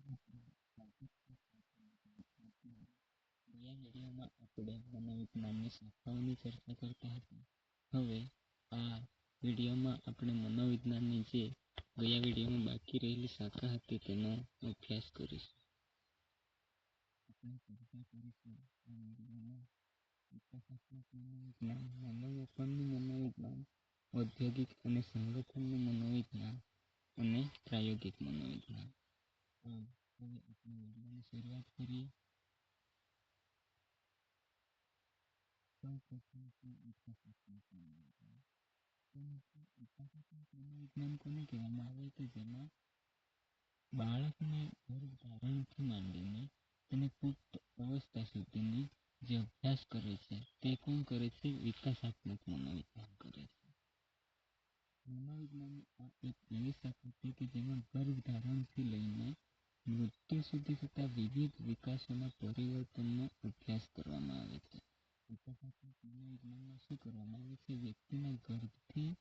ગયા વિડીયોમાં આપણે મનોવિજ્ઞાનની શાખાઓની ચર્ચા કરતા હતા. હવે આ વિડીયોમાં આપણે મનોવિજ્ઞાનની જે ગયા વિડીયોમાં બાકી રહેલી શાખા હતી તેનો અભ્યાસ કરીશું. આપણે ચર્ચા કરીશું આ વિડીયોમાં વિકાસાત્મક મનોવિજ્ઞાન, માનવવર્તનનું મનોવિજ્ઞાન, ઔદ્યોગિક અને સંગઠનનું મનોવિજ્ઞાન અને પ્રાયોગિક મનોવિજ્ઞાન. હવે આપણે વિડીયોની શરૂઆત કરીએ. વિકાસાત્મક મનોવિજ્ઞાન કોને કહેવામાં આવે કે જેમાં બાળકને ગર્ભ ધારણથી માંડીને તેને પુખ્ત અવસ્થા સુધીની જે અભ્યાસ કરે છે તે કોણ કરે છે? વિકાસાત્મક મનોવિજ્ઞાન કરે છે. મનોવિજ્ઞાનની આ એક એવી શાખા છે કે જેમાં ગર્ભ ધારણથી લઈને મૃત્યુ સુધી થતા વિવિધ વિકાસોના પરિવર્તનનો અભ્યાસ કરવામાં આવે છે. વિકાસાત્મક મનોવિજ્ઞાનમાં શું કરવામાં આવે છે? વ્યક્તિના ગર્ભથી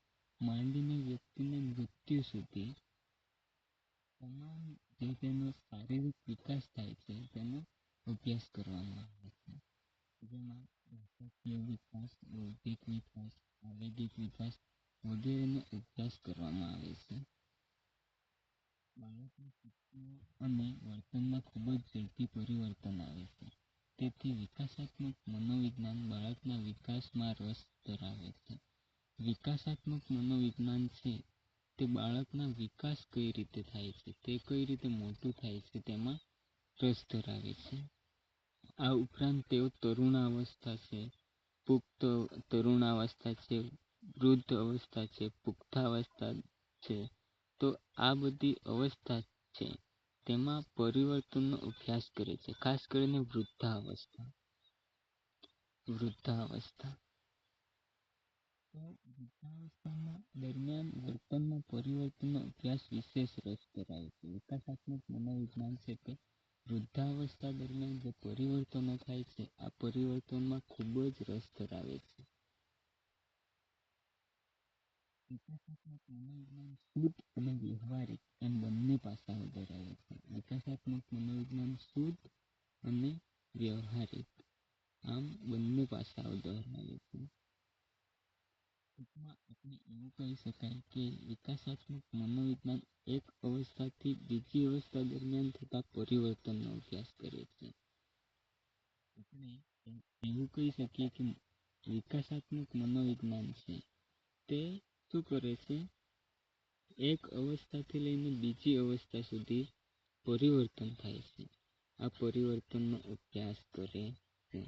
માંડીને વ્યક્તિના મૃત્યુ સુધી તમામ જે તેનો શારીરિક વિકાસ થાય છે તેનો અભ્યાસ કરવામાં આવે છે. જેમાં ભાષાકીય વિકાસ, બૌદ્ધિક વિકાસ, આવેગિક વિકાસ વગેરેનો અભ્યાસ કરવામાં આવે છે. બાળકની શક્તિઓ અને વર્તનમાં ખૂબ જ ઝડપી પરિવર્તન આવે છે. તેથી વિકાસાત્મક મનોવિજ્ઞાન બાળકના વિકાસમાં રસ ધરાવે છે. વિકાસાત્મક મનોવિજ્ઞાન છે તે બાળકના વિકાસ કઈ રીતે થાય છે, તે કઈ રીતે મોટું થાય છે તેમાં રસ ધરાવે છે. આ ઉપરાંત તેઓ તરુણાવસ્થા છે, પુખ્ત તરુણાવસ્થા છે, વૃદ્ધ અવસ્થા છે, પુખ્તાવસ્થા છે, તો આ બધી અવસ્થા છે તેમાં પરિવર્તનનો અભ્યાસ કરે છે. ખાસ કરીને વૃદ્ધાવસ્થા. તો વૃદ્ધાવસ્થામાં દરમિયાન વર્તનમાં પરિવર્તનનો અભ્યાસ વિશેષ રસ ધરાવે છે. વિકાસાત્મક મનોવિજ્ઞાન છે તે વૃદ્ધાવસ્થા દરમિયાન જે પરિવર્તનો થાય છે આ પરિવર્તનમાં ખૂબ જ રસ ધરાવે છે. વિકાસાત્મક મનોવિજ્ઞાન શુદ્ધ અને વ્યવહારિક એમ બંને પાસાઓ ધરાવે છે. વિકાસાત્મક મનોવિજ્ઞાન શુદ્ધ અને વ્યવહારિક આમ બંને પાસાઓ ધરાવે છે. ટૂંકમાં આપણે એવું કહી શકાય કે વિકાસાત્મક મનોવિજ્ઞાન એક અવસ્થાથી બીજી અવસ્થા દરમિયાન થતા પરિવર્તનનો અભ્યાસ કરે છે. આપણે એવું કહી શકીએ કે વિકાસાત્મક મનોવિજ્ઞાન છે તે શું કરે છે? એક અવસ્થાથી લઈને બીજી અવસ્થા સુધી પરિવર્તન થાય છે. આ પરિવર્તનનો અભ્યાસ કરે છે.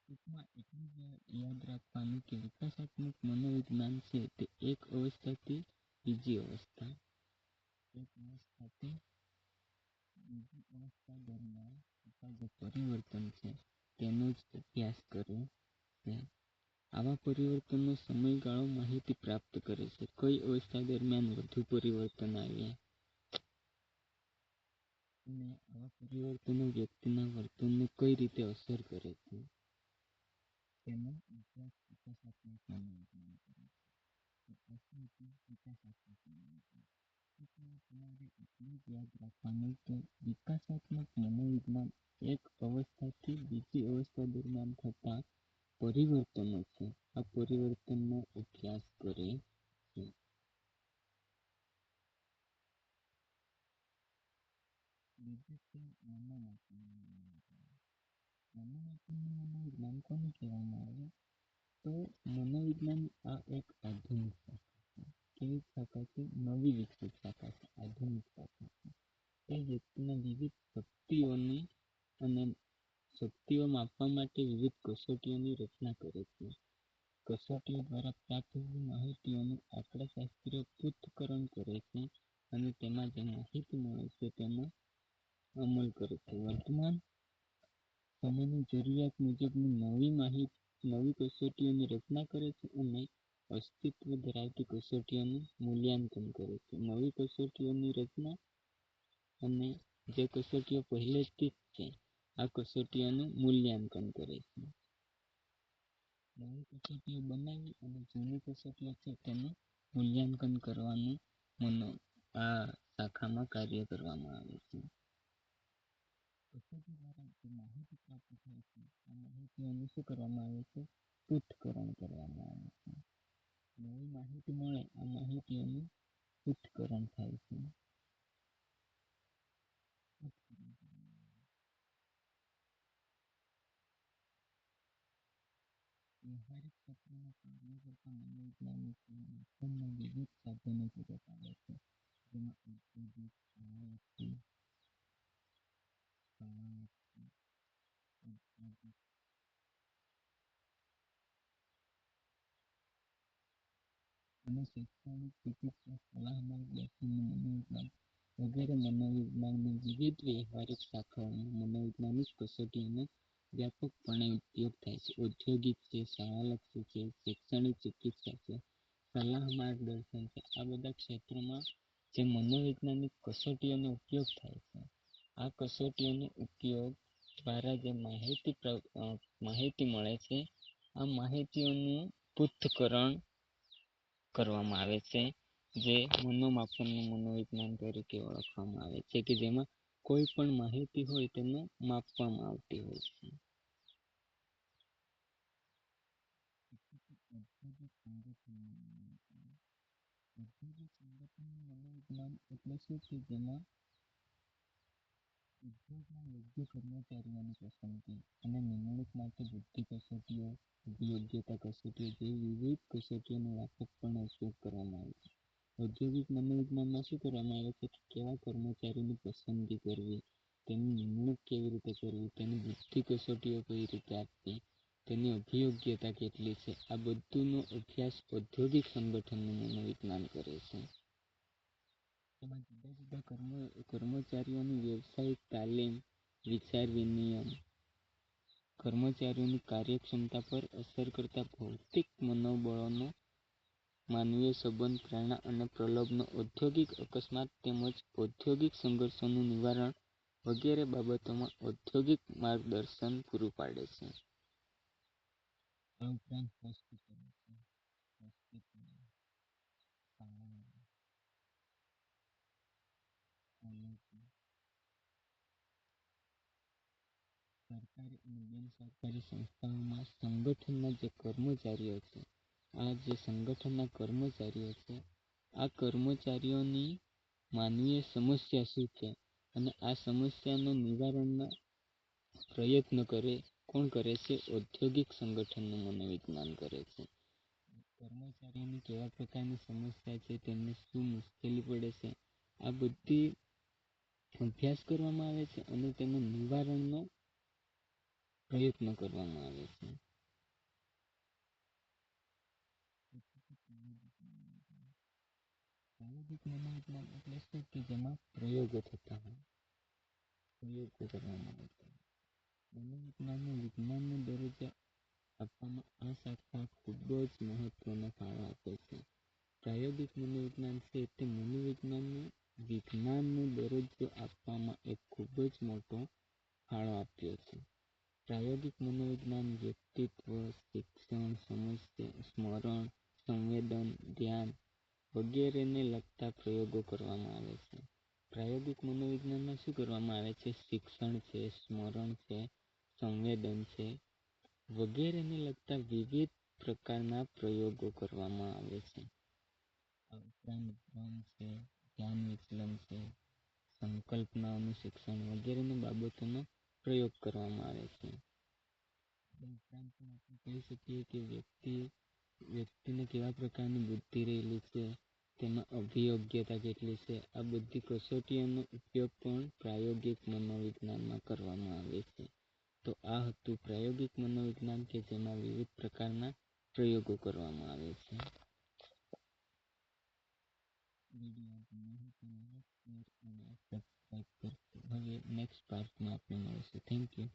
ટૂંકમાં એટલું જ યાદ રાખવાનું કે વિકાસાત્મક મનોવિજ્ઞાન છે તે એક અવસ્થાથી બીજી અવસ્થા દરમિયાન થતા જે પરિવર્તન છે તેનો જ અભ્યાસ કરે છે. આવા પરિવર્તનનો સમયગાળો માહિતી પ્રાપ્ત કરે છે. કઈ અવસ્થા દરમિયાન વધુ પરિવર્તન આવ્યા અને આવા પરિવર્તનો વ્યક્તિના વર્તનને કઈ રીતે અસર કરે છે તેનો અભ્યાસ વિકાસાત્મક મનોવિજ્ઞાન કરે છે. તમારે એટલું જ યાદ રાખવાનું કે વિકાસાત્મક મનોવિજ્ઞાન એક અવસ્થાથી બીજી અવસ્થા દરમિયાન થતા પરિવર્તનો છે આ પરિવર્તનનો અભ્યાસ કરે છે. બીજું છે મનોવિજ્ઞાન કોને કહેવામાં આવે? તો મનોવિજ્ઞાન આ એક આધુનિક શાખા છે. કેવી શાખા છે? નવી વિકસિત શાખા છે, આધુનિક શાખા છે. તે વ્યક્તિના વિવિધ શક્તિઓ માપવા માટે વિવિધ કસોટીઓની રચના કરે છે. કસોટીઓ દ્વારા પ્રાપ્ત માહિતીઓનું આંકડાશાસ્ત્રીય પૃથ્થકરણ કરે છે અને તેમાં જે માહિતી મળે છે તેનો અમલ કરે છે. વર્તમાન સમયની જરૂરિયાત મુજબની નવી કસોટીઓની રચના કરે છે અને અસ્તિત્વ ધરાવતી કસોટીઓનું મૂલ્યાંકન કરે છે. નવી કસોટીઓની રચના અને જે કસોટીઓ પહેલેથી જ છે આ કસોટીઓનું મૂલ્યાંકન કરે છે. નવી કસોટીઓ બનાવી અને જૂની કસોટીઓ છે તેનું મૂલ્યાંકન કરવાનું આ શાખામાં કાર્ય કરવામાં આવે છે. કસોટી દ્વારા જે માહિતી પ્રાપ્ત થાય છે આ માહિતીઓનું શું કરવામાં આવે છે? પૃથ્થકરણ કરવામાં આવે છે. નવી માહિતી મળે આ માહિતીઓનું પૃથ્થકરણ થાય છે. વ્યવહારિક ક્ષેત્રમાં કાર્ય કરતા મનોવૈજ્ઞાનિકોના વિવિધ સાધનો પૂરા પાડે છે, જેમાં ઔદ્યોગિક, અને શૈક્ષણિક, ચિકિત્સા, સલાહ માર્ગદર્શનનું મનોવિજ્ઞાન વગેરે મનોવિજ્ઞાનની વિવિધ વ્યવહારિક શાખાઓમાં મનોવૈજ્ઞાનિક કસોટીઓનો વ્યાપકપણે ઉપયોગ થાય છે. ઔદ્યોગિક છે, શાળાલક્ષી છે, શૈક્ષણિક, ચિકિત્સા છે, સલાહ માર્ગદર્શન છે, આ બધા ક્ષેત્રોમાં જે મનોવૈજ્ઞાનિક કસોટીઓનો ઉપયોગ થાય છે આ કસોટીઓનો ઉપયોગ દ્વારા જે માહિતી મળે છે આ માહિતીઓનું પૃથ્થકરણ કરવામાં આવે છે, જે મનોમાપનનું મનોવિજ્ઞાન તરીકે ઓળખવામાં આવે છે, કે જેમાં કોઈ પણ માહિતી હોય તેને માપવામાં આવતી હોય છે. ઔદ્યોગિક સંગઠનનું મનોવિજ્ઞાન એટલે શું? કે જેમાં ઉદ્યોગમાં યોગ્ય કર્મચારીઓની પસંદગી અને નિમણૂક માટે બુદ્ધિ કસોટીઓ, યોગ્યતા કસોટીઓ જેવી વિવિધ કસોટીઓનો વ્યાપકપણે ઉપયોગ કરવામાં આવે છે. ઔદ્યોગિક મનોવિજ્ઞાનમાં શું કરવામાં આવે છે? કેવા કર્મચારીની પસંદગી કરવી, તેની નિમણૂક કેવી રીતે કરવી, તેની બુદ્ધિ કસોટીઓ કઈ રીતે આપવી, તેની અભિયોગ્યતા કેટલી છે, આ બધુંનો અભ્યાસ ઔદ્યોગિક સંગઠનનું મનોવિજ્ઞાન કરે છે. તેમાં જુદા જુદા કર્મચારીઓની વ્યવસાયિક તાલીમ, વિચાર વિનિમય, કર્મચારીઓની કાર્યક્ષમતા પર અસર કરતા ભૌતિક મનોબળોનો, માનવીય સંબંધ, પ્રેરણા અને પ્રલોભનો, ઔદ્યોગિક અકસ્માત તેમજ ઔદ્યોગિક સંઘર્ષોનું નિવારણ વગેરે બાબતોમાં ઔદ્યોગિક માર્ગદર્શન પૂરું પાડે છે. આ ઉપરાંત હોસ્પિટલો છે, શાળાઓ, કોલેજો, સરકારી અને બિનસરકારી સંસ્થાઓમાં સંગઠનના જે કર્મચારીઓ છે આ જે સંગઠનના કર્મચારીઓ છે આ કર્મચારીઓની માનવીય સમસ્યા શું છે અને આ સમસ્યાનું નિવારણના પ્રયત્ન કોણ કરે છે? ઔદ્યોગિક સંગઠનનું મનોવિજ્ઞાન કરે છે. કર્મચારીઓની કેવા પ્રકારની સમસ્યા છે, તેમને શું મુશ્કેલી પડે છે, આ બધી અભ્યાસ કરવામાં આવે છે અને તેનું નિવારણનો પ્રયત્ન કરવામાં આવે છે. પ્રાયોગિક મનોવિજ્ઞાન એટલે શું? કે જેમાં પ્રયોગો થતા હોય, પ્રયોગો કરવામાં આવતા હોય. મનોવિજ્ઞાનને વિજ્ઞાનનો દરજ્જો આપવામાં આ શાખા ખૂબ જ મહત્વનો ફાળો આપે છે. પ્રાયોગિક મનોવિજ્ઞાન છે તે મનોવિજ્ઞાનને વિજ્ઞાનનો દરજ્જો આપવામાં એક ખૂબ જ મોટો ફાળો આપ્યો છે. પ્રાયોગિક મનોવિજ્ઞાન વ્યક્તિત્વ, શિક્ષણ, સ્મરણ, સંવેદન, ધ્યાન વગેરેને લગતા પ્રયોગો કરવામાં આવે છે. પ્રાયોગિક મનોવિજ્ઞાનમાં શું કરવામાં આવે છે? શિક્ષણ છે, સ્મરણ છે, સંવેદન છે વગેરેને લગતા વિવિધ પ્રકારના પ્રયોગો કરવામાં આવે છે. આ ઉપરાંત ભ્રમ છે, ધ્યાન વિચલન છે, સંકલ્પનાઓનું શિક્ષણ વગેરેની બાબતોનો પ્રયોગ કરવામાં આવે છે. ઉપરાંત પણ આપણે કહી શકીએ કે વ્યક્તિને કેવા પ્રકારની બુદ્ધિ રહેલી છે, તેમાં અભિયોગ્યતા કેટલી છે, આ બધી કસોટીઓનો ઉપયોગ પણ પ્રાયોગિક મનોવિજ્ઞાનમાં કરવામાં આવે છે. તો આ હતું પ્રાયોગિક મનોવિજ્ઞાન કે જેમાં વિવિધ પ્રકારના પ્રયોગો કરવામાં આવે છે. વિડીયો હવે નેક્સ્ટ પાર્ટમાં આપણે મળીશું. Thank you.